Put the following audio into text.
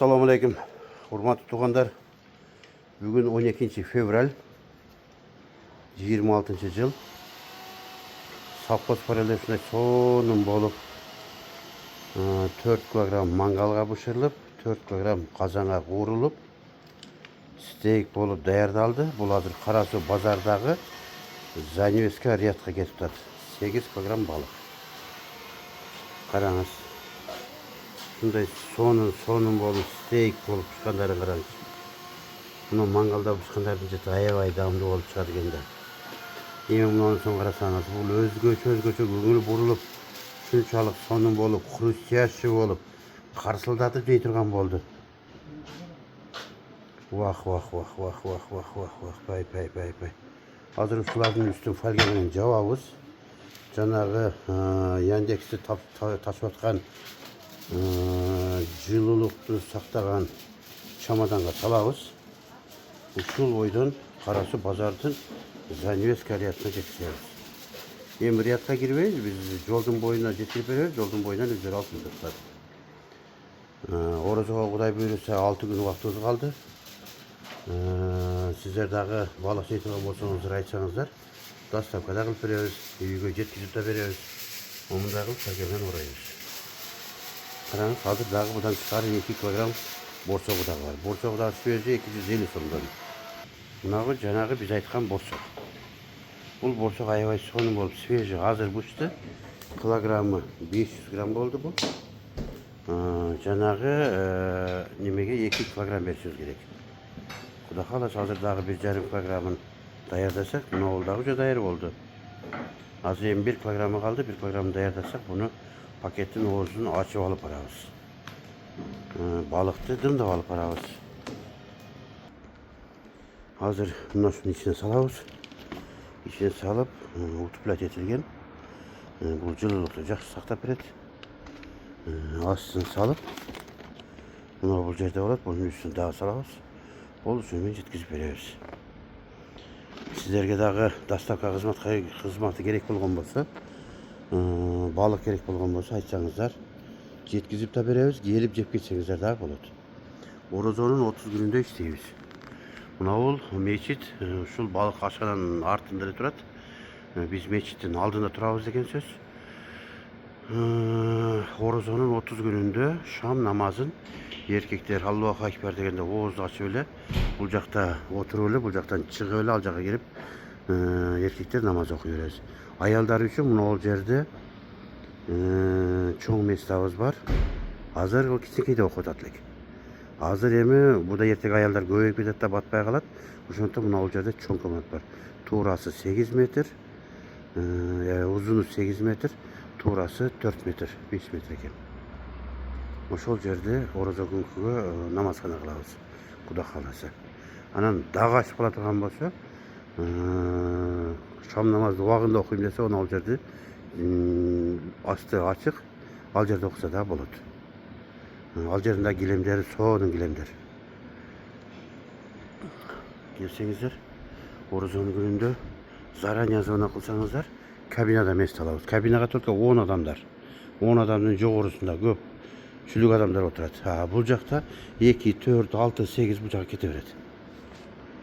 Assalamu alaikum. Hurmatlı tuğanlar. Bugün 12 fevral 26 yıl. Savxoz paralelesinde sonun bolup 4 kilogram mangalga pişirilip 4 kilogram kazana kurulup steak bolup dayardaldı. Bu hazır Karasu bazardagı Zanivesке Riyadga ketip turadi. 8 kilogram balık. Qarаңыз. Şunday sonun bolup steak bolup pişkanları qarаңыз. Bunu mangalda pişkanlardan jeti aябай damlı bolup çıkadı endi. Emin ondan soň qarasaňyz, bu özgöçe көңүл бурулуp, şunçalık sonun bolup, хрустящий bolup, karşıldatıp jey turgan boldu. Vah. Pay. Hazır usulardan üstün falga menen jababız. Janagı Yandex'te taşıp atkan жылуулукту сактаган чамаданга салабыз. Ушул бойдон Карасу базардын Занивеске Riyadga жеткизебиz. Эми Riyadga кирбейбиз, биз жолдун боюна жеткирип беребиз, жолдун боюнан өздөрү алып жатат. Орозого Кудай буйруса 6 күн убактыбыз калды. Сиздер дагы балык жей турган болсоңуздар айтсаңыздар, доставка да кылып беребиз, үйгө жеткизип да беребиз. Омундай кылып пакетинен урайбыз. Қараңыз, қазір дағы бұдан шығары 2 килограмм борсоқ бұдағы бар. Борсоқ бұдағы сөзі 250 сомдан. Мұнағы жаңағы біз айтқан борсоқ. Бұл борсоқ аябай соның болып свежий азыр бұшты. Килограммы 500 грамм болды бұл. Жаңағы немеге 2 килограмм берсеңіз керек. Құда қаласа азырдағы 1,5 килограммын даярдасақ, мұны олдағы уже даяр болды. Азыр 1 килограммы қалды, 1 килограммы даярдасақ, бұны paketin oğuzunu açıp alıp arabız. Balıktı dımda alıp arabız. Hazır bundan şunun içine salabız. İçine salıp utuplat etilgen. Bu жылуулукту жақсы сактап берет. Астын салып, мына бул жерде болот, bunun üstüne дагы салабыз. Бул сүймен жеткизип беребиз. Сиздерге дагы доставка кызматы керек болгон болсо, balık керек болған болса айтсаңыздар, жеткізіп та береміз, келіп жеп кетсеңіздер да болады. Орозонун 30 күнүндө иштейбиз. Мына бул мечит, ушул балык ашканын артында турат. Биз мечиттин алдында турабыз деген сөз. Орозонун 30 күнүндө шам намазын эркектер Аллаху акбар дегенде оозду ачып эле, бул жакта отуруп эле, бул жактан чыгып эле ал жакка кирип, эркектер намаз окуй беребиз. Ayalдар üçün мына ол жерде чоң местабыз бар. Азыр ол кичинекейде окуп атат элек. Азыр эми буда эртең аялдар көбөйүп кетет да батпай калат. Ошондуктан мына ол жерде чоң комнат бар. Туурасы 8 метр, узуну 8 метр, туурасы 4 метр, 5 метр экен. Ошол жерде орозо күнкүгө намазкана кылабыз. Кудай кааласа. Анан дагы ачып кала турган болсо, шам намазды убагында окуйм десе, оны ал жерде асты ачык, ал жерде окуса да болот. Ал жеринде килемдери сонун килемдер. Келсеңиздер, орозонун күнүндө заранее звонок кылсаңыздар, кабинада место алабыз. Кабинага только 10 адамдар. 10 адамдын жогорусунда көп чүлүк адамдар отурат. Бул жакта 2, 4, 6, 8 бул жакка кете берет.